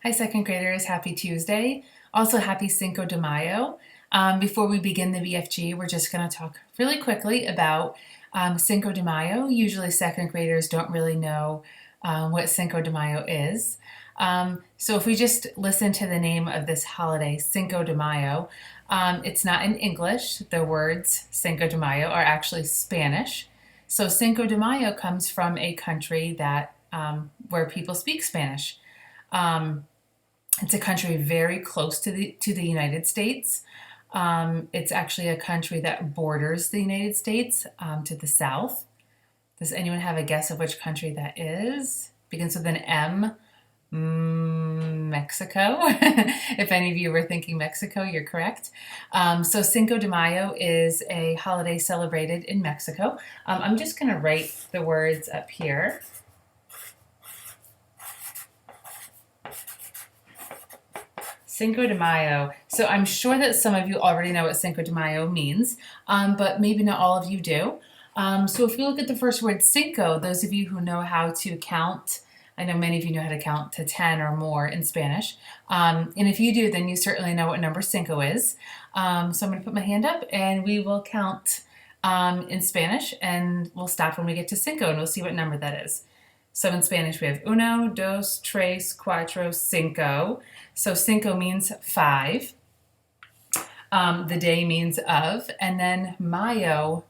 Hi, second graders. Happy Tuesday. Also, happy Cinco de Mayo. Before we begin the BFG, we're just going to talk really quickly about Cinco de Mayo. Usually, second graders don't really know what Cinco de Mayo is. So, if we just listen to the name of this holiday, Cinco de Mayo, it's not in English. The words Cinco de Mayo are actually Spanish. So, Cinco de Mayo comes from a country that where people speak Spanish. Um, it's a country very close to the United States. It's actually a country that borders the United States to the south. Does anyone have a guess of which country that is? Begins with an M. Mexico. If any of you were thinking Mexico, you're correct. So Cinco de Mayo is a holiday celebrated in Mexico. I'm just going to write the words up here. Cinco de Mayo. So I'm sure that some of you already know what Cinco de Mayo means, but maybe not all of you do. So if you look at the first word cinco, those of you who know how to count, I know many of you know how to count to 10 or more in Spanish. And if you do, then you certainly know what number cinco is. So I'm going to put my hand up and we will count in Spanish, and we'll stop when we get to cinco and we'll see what number that is. So in Spanish, we have uno, dos, tres, cuatro, cinco. So cinco means five. The day means of. And then mayo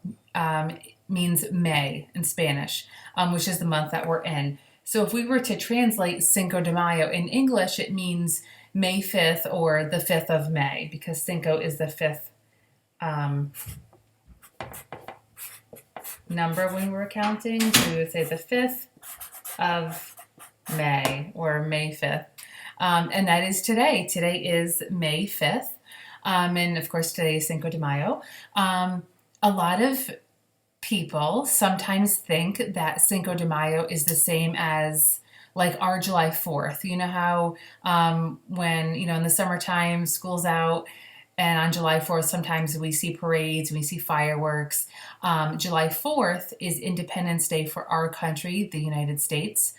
means May in Spanish, which is the month that we're in. So if we were to translate Cinco de Mayo in English, it means May 5th or the 5th of May, because cinco is the fifth number when we're counting. So we would say the 5th of May or May 5th. And that is today. Today is May 5th. And of course, today is Cinco de Mayo. A lot of people sometimes think that Cinco de Mayo is the same as like our July 4th. You know how when, in the summertime, school's out, and on July 4th, sometimes we see parades, we see fireworks. July 4th is Independence Day for our country, the United States.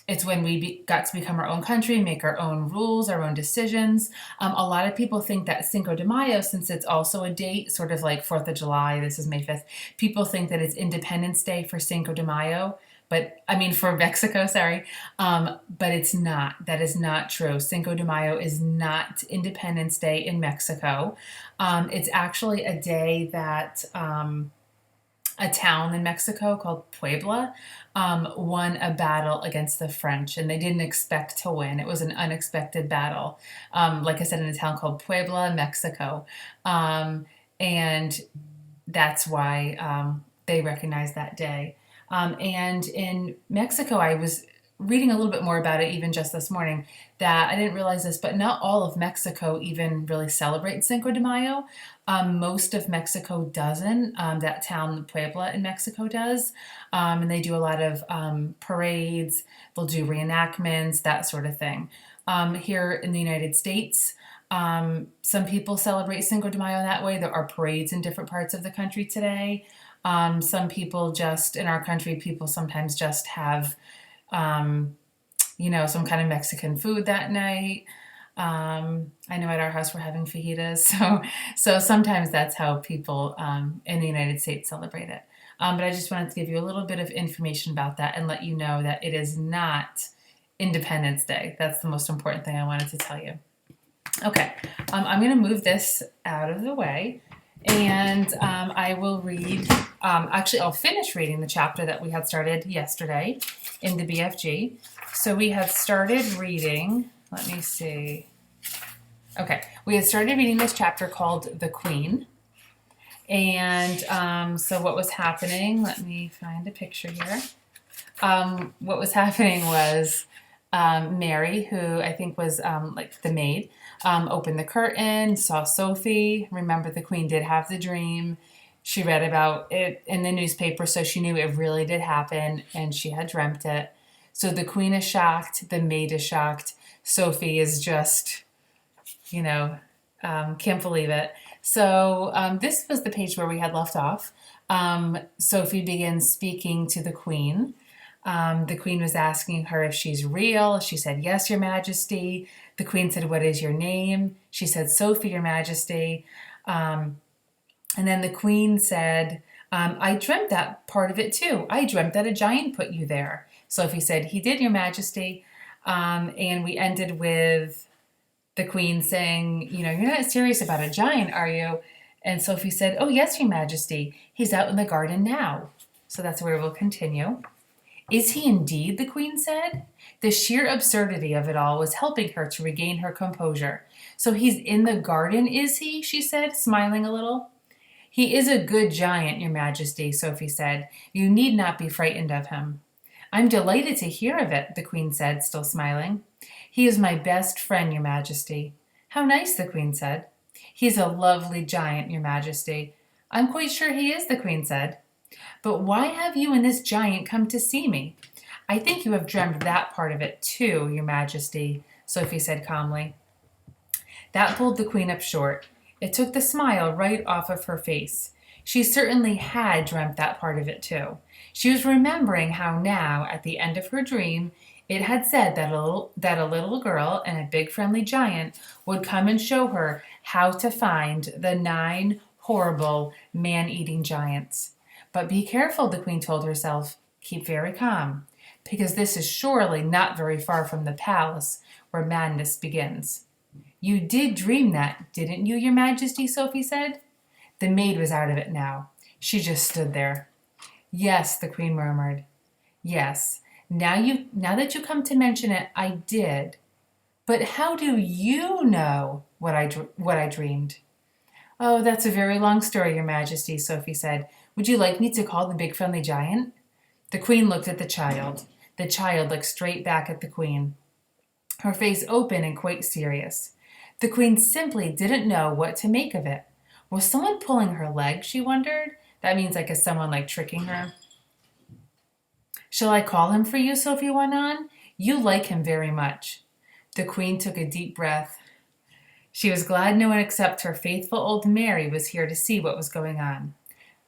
It's when we got to become our own country, make our own rules, our own decisions. A lot of people think that Cinco de Mayo, since it's also a date, sort of like 4th of July, this is May 5th, people think that it's Independence Day for Cinco de Mayo, for Mexico, sorry. But it's not. That is not true. Cinco de Mayo is not Independence Day in Mexico. It's actually a day that a town in Mexico called Puebla won a battle against the French, and they didn't expect to win. It was an unexpected battle. Like I said, in a town called Puebla, Mexico. And that's why they recognize that day. And in Mexico, I was reading a little bit more about it even just this morning, that I didn't realize this, but not all of Mexico even really celebrates Cinco de Mayo. Most of Mexico doesn't. That town, Puebla in Mexico, does. And they do a lot of parades, they'll do reenactments, that sort of thing. Here in the United States, some people celebrate Cinco de Mayo that way. There are parades in different parts of the country today. Some people in our country, people sometimes just have some kind of Mexican food that night. I know at our house we're having fajitas, so sometimes that's how people in the United States celebrate it. But I just wanted to give you a little bit of information about that and let you know that it is not Independence Day. That's the most important thing I wanted to tell you. Okay, I'm going to move this out of the way, and I will read, I'll finish reading the chapter that we had started yesterday in the BFG. So we had started reading, let me see. Okay, we had started reading this chapter called The Queen. And so what was happening, let me find a picture here. What was happening was Mary, who I think was like the maid, opened the curtain, saw Sophie. Remember, the queen did have the dream. She read about it in the newspaper, so she knew it really did happen, and she had dreamt it. So the queen is shocked, the maid is shocked. Sophie is just, can't believe it. So this was the page where we had left off. Sophie begins speaking to the queen. The queen was asking her if she's real. She said, "Yes, Your Majesty." The queen said, "What is your name?" She said, "Sophie, Your Majesty." Um, and then the queen said, "I dreamt that part of it too. I dreamt that a giant put you there." Sophie said, "He did, Your Majesty." And we ended with the queen saying, "You're not serious about a giant, are you?" And Sophie said, "Oh, yes, Your Majesty. He's out in the garden now." So that's where we'll continue. "Is he indeed?" the queen said. The sheer absurdity of it all was helping her to regain her composure. "So he's in the garden, is he?" she said, smiling a little. "He is a good giant, Your Majesty," Sophie said. "You need not be frightened of him." "I'm delighted to hear of it," the queen said, still smiling. "He is my best friend, Your Majesty." "How nice," the queen said. "He's a lovely giant, Your Majesty." "I'm quite sure he is," the queen said. "But why have you and this giant come to see me?" "I think you have dreamed that part of it too, Your Majesty," Sophie said calmly. That pulled the queen up short. It took the smile right off of her face. She certainly had dreamt that part of it too. She was remembering how now, at the end of her dream, it had said that a little girl and a big friendly giant would come and show her how to find the 9 horrible man-eating giants. But be careful, the queen told herself. Keep very calm, because this is surely not very far from the palace where madness begins. "You did dream that, didn't you, Your Majesty?" Sophie said. The maid was out of it now. She just stood there. "Yes," the queen murmured. "Yes. Now that you come to mention it, I did. But how do you know what I dreamed?" "Oh, that's a very long story, Your Majesty," Sophie said. "Would you like me to call the big friendly giant?" The queen looked at the child. The child looked straight back at the queen, her face open and quite serious. The queen simply didn't know what to make of it. Was someone pulling her leg, she wondered? That means is someone tricking her? "Shall I call him for you?" Sophie went on. "You like him very much." The queen took a deep breath. She was glad no one except her faithful old Mary was here to see what was going on.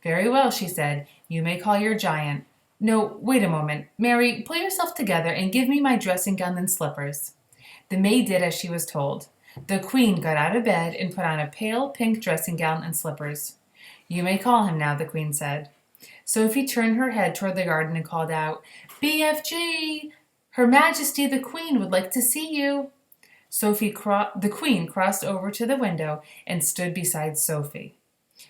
"Very well," she said. "You may call your giant. No, wait a moment. Mary, pull yourself together and give me my dressing gown and slippers." The maid did as she was told. The queen got out of bed and put on a pale pink dressing gown and slippers. "You may call him now," the queen said. Sophie turned her head toward the garden and called out, "BFG! Her Majesty the Queen would like to see you." The queen crossed over to the window and stood beside Sophie.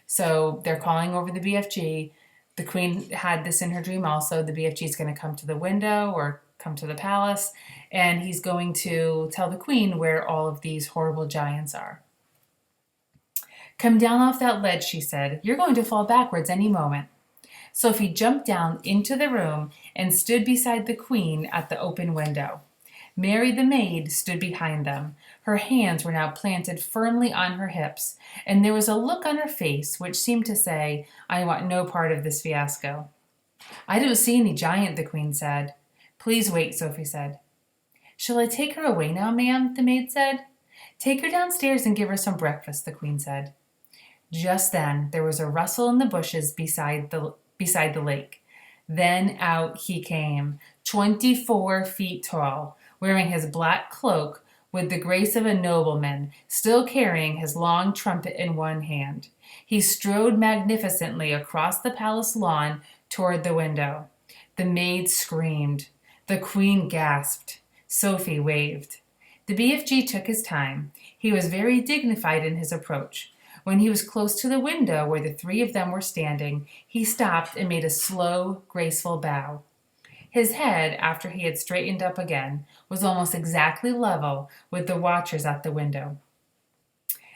So they're calling over the BFG. The queen had this in her dream also. The BFG is going to come to the window or come to the palace, and he's going to tell the queen where all of these horrible giants are. "Come down off that ledge," she said. "You're going to fall backwards any moment." Sophie jumped down into the room and stood beside the queen at the open window. Mary the maid stood behind them. Her hands were now planted firmly on her hips, and there was a look on her face which seemed to say, "I want no part of this fiasco." "I don't see any giant," the queen said. "Please wait," Sophie said. "Shall I take her away now, ma'am?" the maid said. "Take her downstairs and give her some breakfast," the queen said. Just then there was a rustle in the bushes beside the lake. Then out he came, 24 feet tall, wearing his black cloak with the grace of a nobleman, still carrying his long trumpet in one hand. He strode magnificently across the palace lawn toward the window. The maid screamed. The queen gasped. Sophie waved. The BFG took his time. He was very dignified in his approach. When he was close to the window where the 3 of them were standing, he stopped and made a slow, graceful bow. His head, after he had straightened up again, was almost exactly level with the watchers at the window.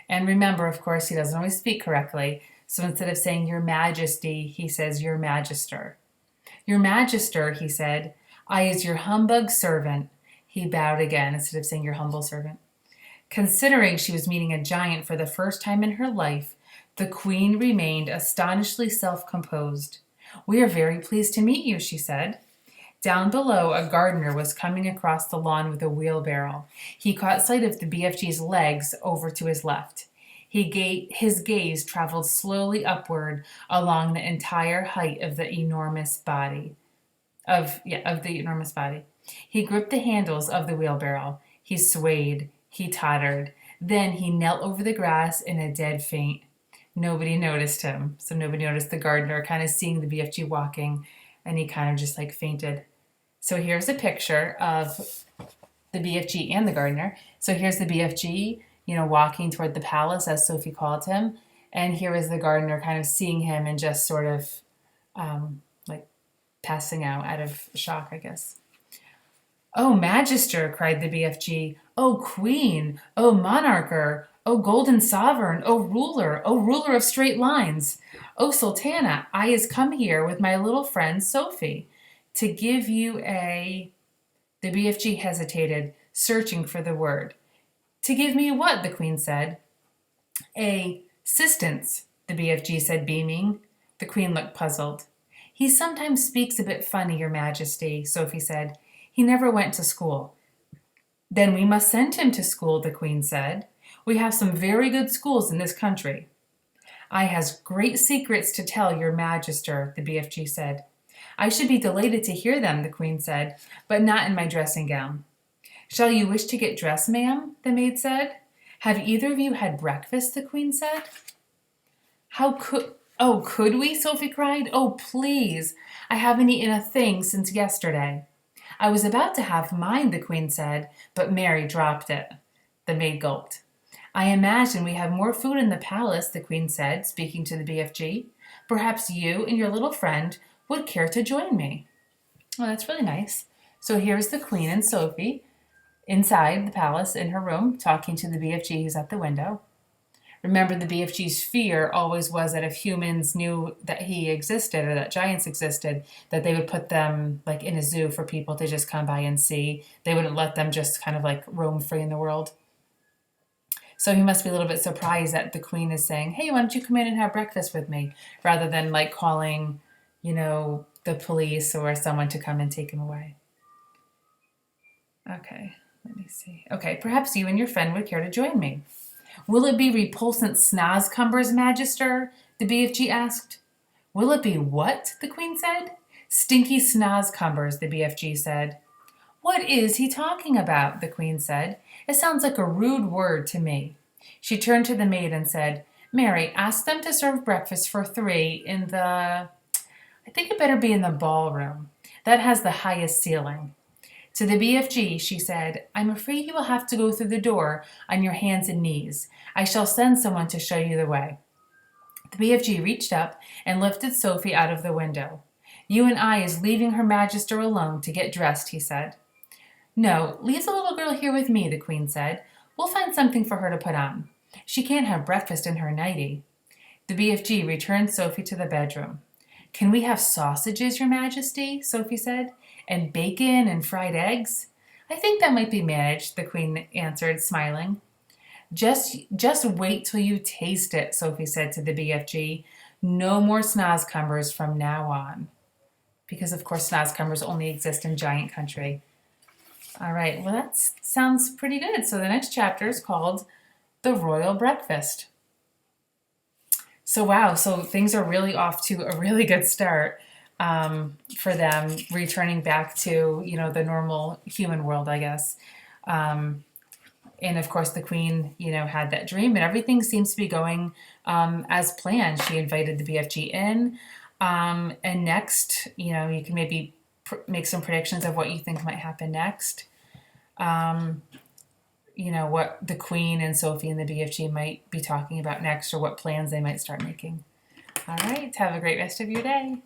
And remember, of course, he doesn't always speak correctly, so instead of saying "Your Majesty," he says "Your Magister." "Your Magister," he said, "I is your humbug servant." He bowed again instead of saying "Your humble servant." Considering she was meeting a giant for the first time in her life, the queen remained astonishingly self-composed. "We are very pleased to meet you," she said. Down below, a gardener was coming across the lawn with a wheelbarrow. He caught sight of the BFG's legs over to his left. His gaze traveled slowly upward along the entire height of the enormous body. of the enormous body. He gripped the handles of the wheelbarrow. He swayed. He tottered. Then he knelt over the grass in a dead faint. Nobody noticed him. So nobody noticed the gardener kind of seeing the BFG walking, and he kind of just like fainted. So here's a picture of the BFG and the gardener. So here's the BFG, walking toward the palace as Sophie called him. And here is the gardener kind of seeing him and just sort of like passing out of shock, I guess. "Oh, Magister," cried the BFG. "Oh, Queen! Oh, Monarcher! Oh, Golden Sovereign! Oh, Ruler! Oh, Ruler of Straight Lines! Oh, Sultana, I is come here with my little friend Sophie to give you a..." The BFG hesitated, searching for the word. "To give me what?" the Queen said. "A assistance," the BFG said, beaming. The Queen looked puzzled. "He sometimes speaks a bit funny, Your Majesty," Sophie said. "He never went to school." "Then we must send him to school," the Queen said. "We have some very good schools in this country." "I has great secrets to tell Your Magister," the BFG said. "I should be delighted to hear them," the Queen said, "but not in my dressing gown." "Shall you wish to get dressed, ma'am?" the maid said. "Have either of you had breakfast?" the Queen said. Could we?" Sophie cried. "Oh, please! I haven't eaten a thing since yesterday." "I was about to have mine," the Queen said, but Mary dropped it. The maid gulped. "I imagine we have more food in the palace," the Queen said, speaking to the BFG. "Perhaps you and your little friend would care to join me." Well, that's really nice. So here's the Queen and Sophie inside the palace in her room, talking to the BFG who's at the window. Remember, the BFG's fear always was that if humans knew that he existed or that giants existed, that they would put them like in a zoo for people to just come by and see. They wouldn't let them just kind of like roam free in the world. So he must be a little bit surprised that the Queen is saying, "Hey, why don't you come in and have breakfast with me?" rather than like calling, the police or someone to come and take him away. Okay, let me see. Okay, perhaps you and your friend would care to join me. "Will it be repulsant snozcumbers, Magister?" the BFG asked. "Will it be what?" the Queen said. "Stinky snozcumbers," the BFG said. "What is he talking about?" the Queen said. "It sounds like a rude word to me." She turned to the maid and said, "Mary, ask them to serve breakfast for 3 in the... I think it better be in the ballroom. That has the highest ceiling." To the BFG, she said, "I'm afraid you will have to go through the door on your hands and knees. I shall send someone to show you the way." The BFG reached up and lifted Sophie out of the window. "You and I is leaving Her Magister alone to get dressed," he said. "No, leave the little girl here with me," the Queen said. "We'll find something for her to put on. She can't have breakfast in her nightie." The BFG returned Sophie to the bedroom. "Can we have sausages, Your Majesty?" Sophie said. "And bacon and fried eggs?" "I think that might be managed," the Queen answered, smiling. Just wait till you taste it," Sophie said to the BFG. "No more snozcumbers from now on." Because, of course, snozcumbers only exist in giant country. All right, well, that sounds pretty good. So the next chapter is called The Royal Breakfast. So, wow, so things are really off to a really good start for them, returning back to, the normal human world, I guess. And of course, the Queen, had that dream, and everything seems to be going as planned. She invited the BFG in. And next, you can maybe make some predictions of what you think might happen next. What the Queen and Sophie and the BFG might be talking about next, or what plans they might start making. All right, have a great rest of your day.